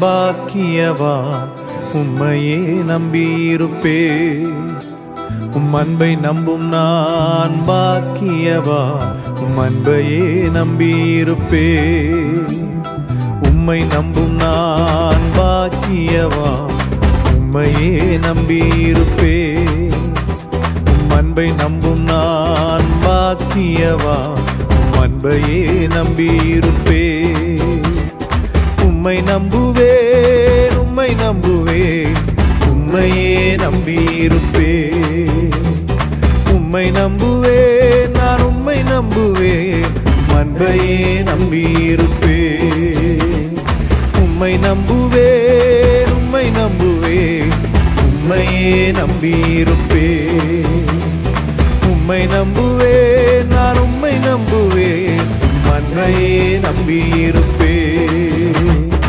பாக்கியவா உம்மையே நம்பியிருப்பே அன்பை நம்பும் நான் பாக்கியவா அன்பையே நம்பியிருப்பே உம்மை நம்பும் நான் பாக்கியவா உம்மையே நம்பியிருப்பே அன்பை நம்பும் நான் பாக்கியவா அன்பையே நம்பியிருப்பே உம்மை நம்புவேன் உம்மை நம்புவேன் உம்மையே நம்பியிருப்பே உம்மை நம்புவேன் நான் உம்மை நம்புவேன் அன்பையே நம்பியிருப்பே உம்மை நம்புவேன் உம்மை நம்புவேன் உம்மையே நம்பியிருப்பே உம்மை நம்புவேன் நான் உம்மை நம்புவேன் அன்பையே நம்பியிருப்பே